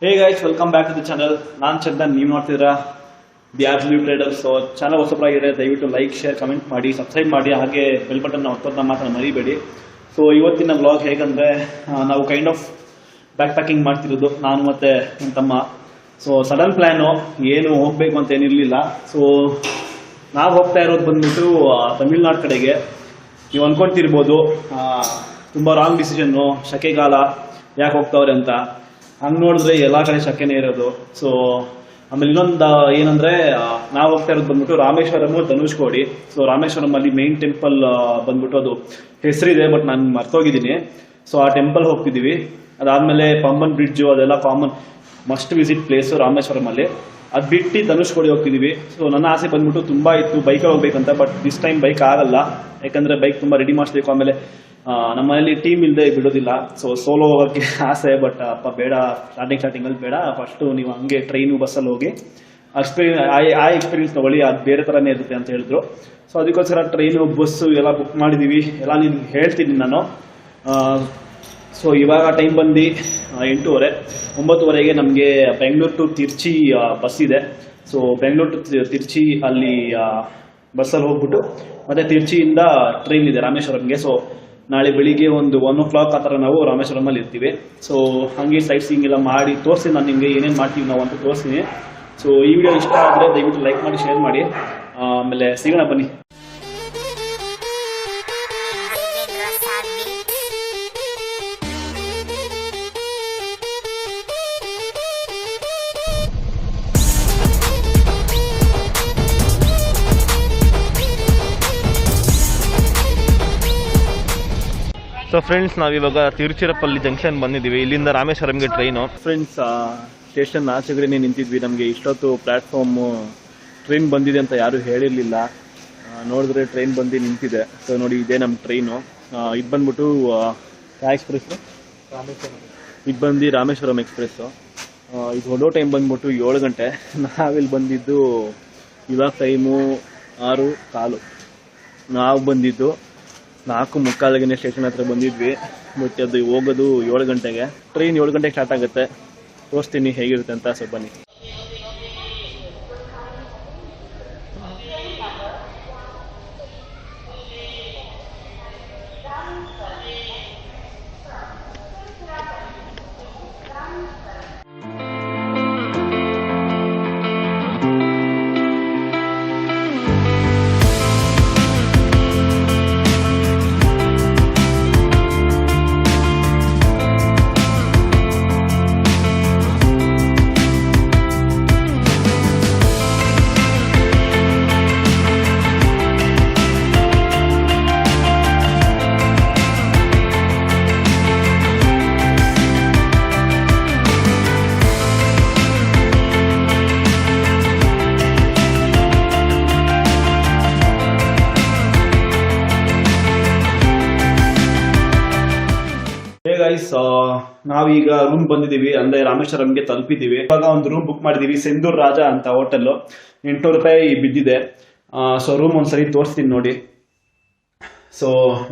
Hey guys, welcome back to the channel. ನಾನು ಚಂದನ್, ನೀವು ನೋಡ್ತಿದ್ದೀರಾ the absolute trader. So channel ಹೊಸಬರಾಗಿದೆ, ದಯವಿಟ್ಟು ಲೈಕ್, ಶೇರ್, ಕಮೆಂಟ್ ಮಾಡಿ, ಸಬ್ಸ್ಕ್ರೈಬ್ ಮಾಡಿ, ಹಾಗೆ ಬೆಲ್ ಬಟನ್ ಒತ್ತೋದನ್ನ ಮಾತ್ರ ಮರಿಬೇಡಿ. ಸೊ ಇವತ್ತಿನ ವ್ಲಾಗ್ ಹೇಗಂದ್ರೆ, ನಾವು ಕೈಂಡ್ ಆಫ್ ಬ್ಯಾಕ್ ಪ್ಯಾಕಿಂಗ್ ಮಾಡ್ತಿರೋದು ನಾನು ಮತ್ತೆ ನನ್ನ ತಮ್ಮ. ಸೊ ಸಡನ್ ಪ್ಲ್ಯಾನು, ಏನು ಹೋಗ್ಬೇಕು ಅಂತ ಏನಿರಲಿಲ್ಲ. ಸೊ ನಾವು ಹೋಗ್ತಾ ಇರೋದು ಬಂದ್ಬಿಟ್ಟು ತಮಿಳ್ನಾಡು ಕಡೆಗೆ. ನೀವು ಅನ್ಕೊಳ್ತಿರ್ಬೋದು ತುಂಬ ರಾಂಗ್ ಡಿಸಿಷನ್ನು, ಶೆಕೆಗಾಲ ಯಾಕೆ ಹೋಗ್ತಾವ್ರೆ ಅಂತ. ಹಂಗೆ ನೋಡಿದ್ರೆ ಎಲ್ಲ ಕಡೆ ಶೆಕೆನೇ ಇರೋದು. ಸೊ ಆಮೇಲೆ ಇನ್ನೊಂದು ಏನಂದ್ರೆ, ನಾವು ಹೋಗ್ತಾ ಇರೋದು ಬಂದ್ಬಿಟ್ಟು ರಾಮೇಶ್ವರಂ, ಧನುಷ್ಕೋಡಿ. ಸೊ ರಾಮೇಶ್ವರಂ ಅಲ್ಲಿ ಮೇನ್ ಟೆಂಪಲ್ ಬಂದ್ಬಿಟ್ಟು ಅದು ಹೆಸರಿದೆ, ಬಟ್ ನಾನು ಮರ್ತೋಗಿದ್ದೀನಿ. ಸೊ ಆ ಟೆಂಪಲ್ ಹೋಗ್ತಿದ್ದೀವಿ. ಅದಾದ್ಮೇಲೆ ಪಂಬನ್ ಬ್ರಿಡ್ಜು, ಅದೆಲ್ಲ common must visit place Rameswaram ಅಲ್ಲಿ. ಅದು ಬಿಟ್ಟು ಧನುಷ್ಕೋಡಿ ಹೋಗ್ತಿದ್ದೀವಿ. ಸೊ ನನ್ನ ಆಸೆ ಬಂದ್ಬಿಟ್ಟು ತುಂಬಾ ಇತ್ತು ಬೈಕಲ್ಲಿ ಹೋಗ್ಬೇಕಂತ, ಬಟ್ ದಿಸ್ ಟೈಮ್ ಬೈಕ್ ಆಗಲ್ಲ. ಯಾಕಂದ್ರೆ ಬೈಕ್ ತುಂಬಾ ರೆಡಿ ಮಾಡಿಸ್ಬೇಕು. ಆಮೇಲೆ ನಮ್ಮ ಮನೇಲಿ ಟೀಮ್ ಇಲ್ಲದೆ ಬಿಡೋದಿಲ್ಲ. ಸೊ ಸೋಲೋ ಹೋಗೋಕ್ಕೆ ಆಸೆ, ಬಟ್ ಅಪ್ಪ ಬೇಡ, ಸ್ಟಾರ್ಟಿಂಗಲ್ಲಿ ಬೇಡ, ಫಸ್ಟು ನೀವು ಹಂಗೆ ಟ್ರೈನು ಬಸ್ಸಲ್ಲಿ ಹೋಗಿ ಆ ಎಕ್ಸ್ಪೀರಿಯನ್ಸ್ ತಗೊಳ್ಳಿ, ಅದು ಬೇರೆ ಥರನೇ ಇರುತ್ತೆ ಅಂತ ಹೇಳಿದ್ರು. ಸೊ ಅದಕ್ಕೋಸ್ಕರ ಟ್ರೈನು, ಬಸ್ಸು ಎಲ್ಲ ಬುಕ್ ಮಾಡಿದ್ದೀವಿ. ಎಲ್ಲ ನಿಮ್ಗೆ ಹೇಳ್ತೀನಿ ನಾನು. ಸೊ ಇವಾಗ ಟೈಮ್ ಬಂದು 8:30, 9:30ಗೆ ನಮಗೆ ಬೆಂಗಳೂರು ಟು ತಿರ್ಚಿ ಬಸ್ ಇದೆ. ಸೊ ಬೆಂಗಳೂರು ಟು ತಿರ್ಚಿ ಅಲ್ಲಿ ಬಸ್ಸಲ್ಲಿ ಹೋಗ್ಬಿಟ್ಟು ಮತ್ತೆ ತಿರ್ಚಿಯಿಂದ ಟ್ರೈನ್ ಇದೆ ರಾಮೇಶ್ವರಂಗೆ. ಸೊ ನಾಳೆ ಬೆಳಿಗ್ಗೆ ಒಂದು 1 o'clock ಆ ಥರ ನಾವು ರಾಮೇಶ್ವರಮಲ್ಲಿ ಇರ್ತೀವಿ. ಸೊ ಹಾಗೆ ಸೈಟ್ ಸೀಯಿಂಗ್ ಎಲ್ಲ ಮಾಡಿ ತೋರಿಸಿ, ನಾನು ನಿಮಗೆ ಏನೇನು ಮಾಡ್ತೀವಿ ನಾವು ಅಂತ ತೋರಿಸ್ತೀನಿ. ಸೊ ಈ ವಿಡಿಯೋ ಇಷ್ಟ ಆದರೆ ದಯವಿಟ್ಟು ಲೈಕ್ ಮಾಡಿ, ಶೇರ್ ಮಾಡಿ. ಆಮೇಲೆ ಸಿಗೋಣ ಬನ್ನಿ. ಸೊ ಫ್ರೆಂಡ್ಸ್, ನಾವಿವಾಗ ತಿರುಚಿರಪಲ್ಲಿ ಜಂಕ್ಷನ್ ಬಂದಿದ್ದೀವಿ. ಇಲ್ಲಿಂದ ರಾಮೇಶ್ವರಂಗೆ ಟ್ರೈನು. ಫ್ರೆಂಡ್ಸ್, ಸ್ಟೇಷನ್ ಆಚೆಗಡೆನೇ ನಿಂತಿದ್ವಿ. ನಮಗೆ ಇಷ್ಟೊತ್ತು ಪ್ಲ್ಯಾಟ್ಫಾರ್ಮು ಟ್ರೈನ್ ಬಂದಿದೆ ಅಂತ ಯಾರೂ ಹೇಳಿರಲಿಲ್ಲ. ನೋಡಿದ್ರೆ ಟ್ರೈನ್ ಬಂದು ನಿಂತಿದೆ. ಸೊ ನೋಡಿ, ಇದೇ ನಮ್ಮ ಟ್ರೈನು. ಇದು ಬಂದ್ಬಿಟ್ಟು ಎಕ್ಸ್ಪ್ರೆಸ್ಸು, ಇದು ಬಂದು ರಾಮೇಶ್ವರಂ ಎಕ್ಸ್ಪ್ರೆಸ್ಸು. ಇದು ಹೊಡೋ ಟೈಮ್ ಬಂದ್ಬಿಟ್ಟು 7 ಗಂಟೆ. ನಾವಿಲ್ಲಿ ಬಂದಿದ್ದು ಇವಾಗ ಟೈಮು 6:15. ನಾವು ಬಂದಿದ್ದು 4:45 ಸ್ಟೇಷನ್ ಹತ್ರ ಬಂದಿದ್ವಿ. ಬಟ್ ಅದು ಹೋಗೋದು 7 ಗಂಟೆಗೆ. ಟ್ರೈನ್ 7 ಗಂಟೆಗೆ ಸ್ಟಾರ್ಟ್ ಆಗುತ್ತೆ. ತೋರಿಸ್ತೀನಿ ಹೇಗಿರುತ್ತೆ ಅಂತ. ಸೊ ಬನ್ನಿ. ನಾವೀಗ ರೂಮ್ ಬಂದಿದ್ದೀವಿ, ಅಂದ್ರೆ ರಾಮೇಶ್ವರಂಗೆ ತಲುಪಿದ್ದೀವಿ. ಇವಾಗ ಒಂದು ರೂಮ್ ಬುಕ್ ಮಾಡಿದೀವಿ, ಸೆಂದೂರ್ ರಾಜ ಅಂತ ಹೋಟೆಲ್. 800 ರೂಪಾಯಿ ಬಿದ್ದಿದೆ. ಸೊ ರೂಮ್ ಒಂದ್ಸರಿ ತೋರಿಸ್ತೀನಿ ನೋಡಿ. ಸೊ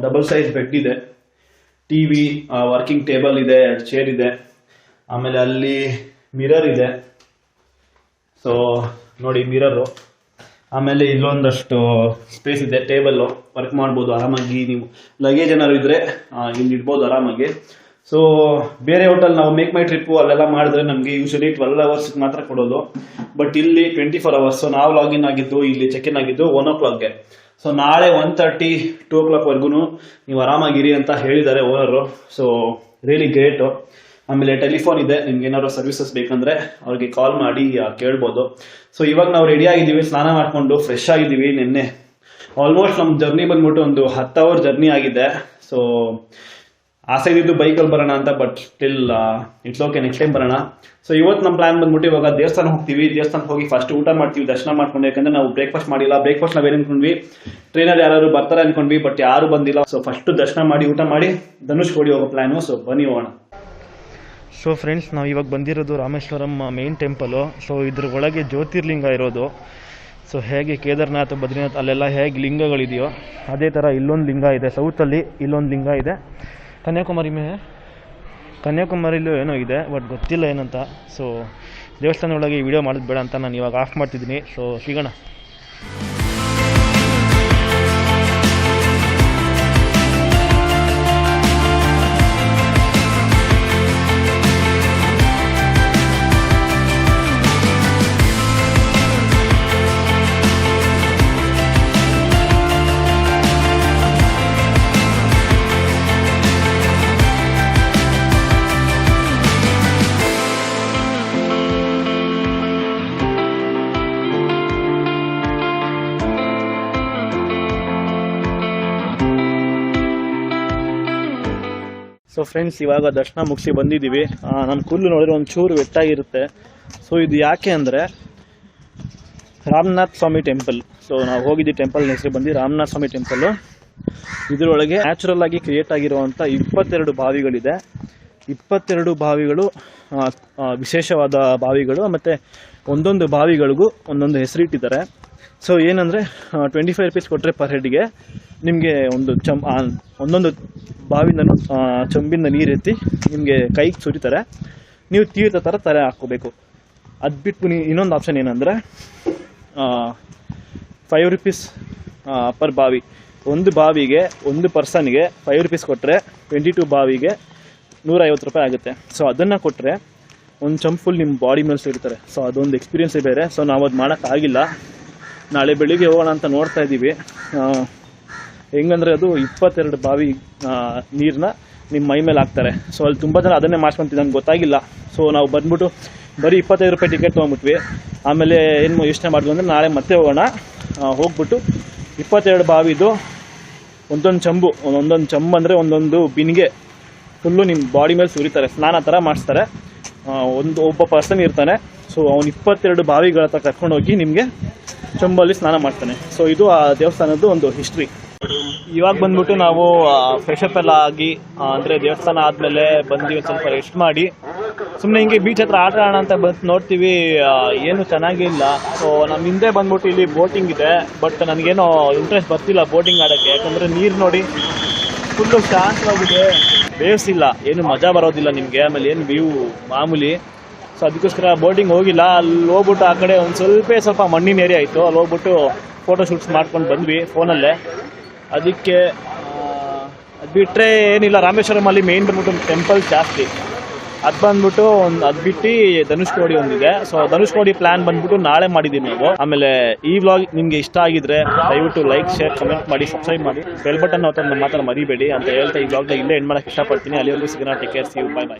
ಡಬಲ್ ಸೈಜ್ ಬೆಡ್ ಇದೆ, ಟಿವಿ, ವರ್ಕಿಂಗ್ ಟೇಬಲ್ ಇದೆ, 2 ಚೇರ್ ಇದೆ. ಆಮೇಲೆ ಅಲ್ಲಿ ಮಿರರ್ ಇದೆ. ಸೊ ನೋಡಿ ಮಿರರು. ಆಮೇಲೆ ಇಲ್ಲೊಂದಷ್ಟು ಸ್ಪೇಸ್ ಇದೆ, ಟೇಬಲ್ ವರ್ಕ್ ಮಾಡ್ಬೋದು ಆರಾಮಾಗಿ. ನೀವು ಲಗೇಜ್ ಏನಾದ್ರು ಇದ್ರೆ ಇಲ್ಲಿ ಇಡ್ಬೋದು ಆರಾಮಾಗಿ. ಸೊ ಬೇರೆ ಹೋಟೆಲ್ ನಾವು ಮೇಕ್ ಮೈ ಟ್ರಿಪ್ ಅಲ್ಲೆಲ್ಲ ಮಾಡಿದ್ರೆ ನಮಗೆ ಯೂಶಲಿ 12 hours ಮಾತ್ರ ಕೊಡೋದು. ಬಟ್ ಇಲ್ಲಿ 24 hours. ಸೊ ನಾವು ಲಾಗಿನ್ ಆಗಿದ್ದು, ಇಲ್ಲಿ ಚೆಕ್ ಇನ್ ಆಗಿದ್ದು 1 o'clockಗೆ. ಸೊ ನಾಳೆ 1:30, 2 o'clock ವರ್ಗು ನೀವು ಆರಾಮಾಗಿರಿ ಅಂತ ಹೇಳಿದ್ದಾರೆ ಓನರು. So really great. ಆಮೇಲೆ ಟೆಲಿಫೋನ್ ಇದೆ, ನಿಮ್ಗೆ ಏನಾದ್ರು ಸರ್ವಿಸಸ್ ಬೇಕಂದ್ರೆ ಅವ್ರಿಗೆ ಕಾಲ್ ಮಾಡಿ ಕೇಳ್ಬೋದು. ಸೊ ಇವಾಗ ನಾವು ರೆಡಿ ಆಗಿದ್ದೀವಿ, ಸ್ನಾನ ಮಾಡ್ಕೊಂಡು ಫ್ರೆಶ್ ಆಗಿದ್ದೀವಿ. ನಿನ್ನೆ ಆಲ್ಮೋಸ್ಟ್ ನಮ್ಮ ಜರ್ನಿ ಬಂದ್ಬಿಟ್ಟು ಒಂದು 10 hour ಜರ್ನಿ ಆಗಿದೆ. ಸೊ ಆಸೆ ಇದ್ದು ಬೈಕಲ್ಲಿ ಬರೋಣ ಅಂತ, but still it's okay, next time ಬರೋಣ. ಸೊ ಇವತ್ತು ನಮ್ಮ ಪ್ಲಾನ್ ಬಂದ್ಬಿಟ್ಟು ಇವಾಗ ದೇವಸ್ಥಾನ ಹೋಗ್ತೀವಿ. ದೇವಸ್ಥಾನಕ್ಕೆ ಹೋಗಿ ಫಸ್ಟ್ ಊಟ ಮಾಡ್ತೀವಿ, ದರ್ಶನ ಮಾಡ್ಕೊಂಡು. ಯಾಕಂದ್ರೆ ನಾವು ಬ್ರೇಕ್ಫಾಸ್ಟ್ ಮಾಡಿಲ್ಲ. ಬ್ರೇಕ್ಫಾಸ್ಟ್ ನಾವೇನು ಅನ್ಕೊಂಡ್ವಿ, ಟ್ರೈನಲ್ಲಿ ಯಾರು ಬರ್ತಾರೆ ಅನ್ಕೊಂಡ್ವಿ, ಬಟ್ ಯಾರು ಬಂದಿಲ್ಲ. ಸೊ ಫಸ್ಟ್ ದರ್ಶನ ಮಾಡಿ ಊಟ ಮಾಡಿ ಧನುಷ್ಕೋಡಿ ಹೋಗೋ ಪ್ಲಾನು. ಸೊ ಬನ್ನಿ ಹೋಗೋಣ. ಸೊ ಫ್ರೆಂಡ್ಸ್, ನಾವು ಇವಾಗ ಬಂದಿರೋದು ರಾಮೇಶ್ವರಂ ಮೇನ್ ಟೆಂಪಲು. ಸೊ ಇದ್ರ ಒಳಗೆ ಜ್ಯೋತಿರ್ಲಿಂಗ ಇರೋದು. ಸೊ ಹೇಗೆ ಕೇದಾರ್ನಾಥ್, ಬದ್ರಿನಾಥ್ ಅಲ್ಲೆಲ್ಲ ಹೇಗೆ ಲಿಂಗಗಳಿದೆಯೋ ಅದೇ ಥರ ಇಲ್ಲೊಂದು ಲಿಂಗ ಇದೆ. ಸೌತಲ್ಲಿ ಇಲ್ಲೊಂದು ಲಿಂಗ ಇದೆ. ಕನ್ಯಾಕುಮಾರಿ ಮೇ ಕನ್ಯಾಕುಮಾರಿಲೂ ಏನೋ ಇದೆ, ಬಟ್ ಗೊತ್ತಿಲ್ಲ ಏನಂತ. ಸೊ ದೇವಸ್ಥಾನ ಒಳಗೆ ಈ ವಿಡಿಯೋ ಮಾಡೋದು ಬೇಡ ಅಂತ ನಾನು ಇವಾಗ ಆಫ್ ಮಾಡ್ತಿದ್ದೀನಿ. ಸೊ ಸಿಗೋಣ. ಸೊ ಫ್ರೆಂಡ್ಸ್, ಇವಾಗ ದರ್ಶನ ಮುಗಿಸಿ ಬಂದಿದ್ದೀವಿ. ನಮ್ಮ ಕೂದಲು ನೋಡಿದ್ರೆ ಒಂಚೂರು ವೆಟ್ಟಾಗಿರುತ್ತೆ. ಸೊ ಇದು ಯಾಕೆ ಅಂದರೆ ರಾಮನಾಥ ಸ್ವಾಮಿ ಟೆಂಪಲ್. ಸೊ ನಾವು ಹೋಗಿದ್ದ ಟೆಂಪಲ್ ಹೆಸರು ಬಂದು ರಾಮನಾಥ ಸ್ವಾಮಿ ಟೆಂಪಲ್ಲು. ಇದರೊಳಗೆ ನ್ಯಾಚುರಲ್ ಆಗಿ ಕ್ರಿಯೇಟ್ ಆಗಿರುವಂಥ 22 ಬಾವಿಗಳಿದೆ. 22 ಬಾವಿಗಳು ವಿಶೇಷವಾದ ಬಾವಿಗಳು, ಮತ್ತು ಒಂದೊಂದು ಬಾವಿಗಳಿಗೂ ಒಂದೊಂದು ಹೆಸರಿಟ್ಟಿದ್ದಾರೆ. ಸೊ ಏನಂದರೆ 25 ರೂಪೀಸ್ ಕೊಟ್ಟರೆ ಪರ್ ಹೆಡ್ಗೆ ನಿಮಗೆ ಒಂದೊಂದು ಬಾವಿಂದನೂ ಚಂಬಿಂದ ನೀರು ಎತ್ತಿ ನಿಮಗೆ ಕೈಗೆ ಸುರಿತಾರೆ. ನೀವು ತೀರ್ಥ ಥರ ತಲೆ ಹಾಕ್ಕೋಬೇಕು. ಅದು ಬಿಟ್ಟು ಇನ್ನೊಂದು ಆಪ್ಷನ್ ಏನಂದರೆ 5 ರೂಪೀಸ್ ಪರ್ ಬಾವಿ. ಒಂದು ಬಾವಿಗೆ ಒಂದು ಪರ್ಸನ್ಗೆ 5 ರೂಪೀಸ್ ಕೊಟ್ಟರೆ 22 ಬಾವಿಗೆ 150 ರೂಪಾಯಿ ಆಗುತ್ತೆ. ಸೊ ಅದನ್ನು ಕೊಟ್ಟರೆ ಒಂದು ಚಂಪ್ ಫುಲ್ ನಿಮ್ಮ ಬಾಡಿ ಮೇಲೆ ಸೇರ್ತಾರೆ. ಸೊ ಅದೊಂದು ಎಕ್ಸ್ಪೀರಿಯನ್ಸೇ ಬೇರೆ. ಸೊ ನಾವು ಅದು ಮಾಡೋಕ್ಕಾಗಿಲ್ಲ. ನಾಳೆ ಬೆಳಿಗ್ಗೆ ಹೋಗೋಣ ಅಂತ ನೋಡ್ತಾ ಇದ್ದೀವಿ. ಹೆಂಗಂದರೆ ಅದು 22 ಬಾವಿ ನೀರನ್ನ ನಿಮ್ಮ ಮೈ ಮೇಲೆ ಹಾಕ್ತಾರೆ. ಸೊ ಅಲ್ಲಿ ತುಂಬ ಜನ ಅದನ್ನೇ ಮಾಡ್ಸ್ಕೊಂತಿದ್ದು, ನನಗೆ ಗೊತ್ತಾಗಿಲ್ಲ. ಸೊ ನಾವು ಬಂದ್ಬಿಟ್ಟು ಬರೀ 25 ರೂಪಾಯಿ ಟಿಕೆಟ್ ತೊಗೊಂಡ್ಬಿಟ್ವಿ. ಆಮೇಲೆ ಏನು ಯೋಚನೆ ಮಾಡಿದ್ವಿ ಅಂದರೆ ನಾಳೆ ಮತ್ತೆ ಹೋಗೋಣ. ಹೋಗ್ಬಿಟ್ಟು 22 ಬಾವಿದು ಒಂದೊಂದು ಚಂಬು ಅಂದರೆ ಒಂದೊಂದು ಬಿನ್ಗೆ ಫುಲ್ಲು ನಿಮ್ಮ ಬಾಡಿ ಮೇಲೆ ಸುರಿತಾರೆ, ಸ್ನಾನ ಥರ ಮಾಡಿಸ್ತಾರೆ. ಒಬ್ಬ ಪರ್ಸನ್ ಇರ್ತಾನೆ. ಸೊ ಅವ್ನು 22 ಬಾವಿಗಳ ಹತ್ರ ಕರ್ಕೊಂಡೋಗಿ ನಿಮಗೆ ಚಂಬಲ್ಲಿ ಸ್ನಾನ ಮಾಡ್ತಾನೆ. ಸೊ ಇದು ಆ ದೇವಸ್ಥಾನದ್ದು ಒಂದು ಹಿಸ್ಟ್ರಿ. ಇವಾಗ ಬಂದ್ಬಿಟ್ಟು ನಾವು ಫ್ರೆಶಪ್ ಎಲ್ಲ ಆಗಿ ಅಂದರೆ ದೇವಸ್ಥಾನ ಆದಮೇಲೆ ಬಂದು ಒಂದು ಸ್ವಲ್ಪ ರೆಸ್ಟ್ ಮಾಡಿ ಸುಮ್ಮನೆ ಹಿಂಗೆ ಬೀಚ್ ಹತ್ರ ಆಟ ಆಡೋಣ ಅಂತ ಬಂದು ನೋಡ್ತೀವಿ. ಏನು ಚೆನ್ನಾಗಿಲ್ಲ. ಸೊ ನಮ್ಮ ಹಿಂದೆ ಬಂದ್ಬಿಟ್ಟು ಇಲ್ಲಿ ಬೋಟಿಂಗ್ ಇದೆ, ಬಟ್ ನನಗೇನೋ ಇಂಟ್ರೆಸ್ಟ್ ಬರ್ತಿಲ್ಲ ಬೋಟಿಂಗ್ ಆಡೋಕ್ಕೆ. ಯಾಕಂದರೆ ನೀರು ನೋಡಿ ಫುಲ್ಲು ಶಾಂತವಾಗಿದೆ, ಬೇವ್ಸ್ ಇಲ್ಲ, ಏನು ಮಜಾ ಬರೋದಿಲ್ಲ ನಿಮಗೆ. ಆಮೇಲೆ ಏನು ವ್ಯೂ ಮಾಮೂಲಿ. ಸೊ ಅದಕ್ಕೋಸ್ಕರ ಬೋಟಿಂಗ್ ಹೋಗಿಲ್ಲ. ಅಲ್ಲಿ ಹೋಗ್ಬಿಟ್ಟು ಆ ಕಡೆ ಒಂದು ಸ್ವಲ್ಪ ಮಣ್ಣಿನ ಏರಿಯಾ ಆಯಿತು, ಅಲ್ಲಿ ಹೋಗ್ಬಿಟ್ಟು ಫೋಟೋ ಶೂಟ್ಸ್ ಮಾಡ್ಕೊಂಡು ಬಂದ್ವಿ ಫೋನಲ್ಲೇ. ಅದಕ್ಕೆ ಅದು ಬಿಟ್ಟರೆ ಏನಿಲ್ಲ. ರಾಮೇಶ್ವರಮಲ್ಲಿ ಮೇನ್ ಬಂದ್ಬಿಟ್ಟು ಟೆಂಪಲ್ ಜಾಸ್ತಿ. ಅದು ಬಂದ್ಬಿಟ್ಟು ಅದು ಬಿಟ್ಟು ಧನುಷ್ಕೋಡಿ ಒಂದಿದೆ. ಸೊ ಧನುಷ್ಕೋಡಿ ಪ್ಲಾನ್ ಬಂದ್ಬಿಟ್ಟು ನಾಳೆ ಮಾಡಿದ್ದೀವಿ ನಾವು. ಆಮೇಲೆ ಈ ವ್ಲಾಗ್ ನಿಮಗೆ ಇಷ್ಟ ಆಗಿದ್ರೆ ದಯವಿಟ್ಟು ಲೈಕ್, ಶೇರ್, ಕಮೆಂಟ್ ಮಾಡಿ, ಸಬ್ಸ್ಕ್ರೈಬ್ ಮಾಡಿ, ಬೆಲ್ ಬಟನ್ ಮಾತ್ರ ಮರಿಬೇಡಿ ಅಂತ ಹೇಳ್ತಾ ಈ ವ್ಲಾಗ್ನ ಇಲ್ಲೇ ಎಂಡ್ ಮಾಡೋಕ್ಕೆ ಇಷ್ಟಪಡ್ತೀನಿ. ಅಲ್ಲಿವರೆಗೂ ಸಿಗೋಣ. Take care, see you, by.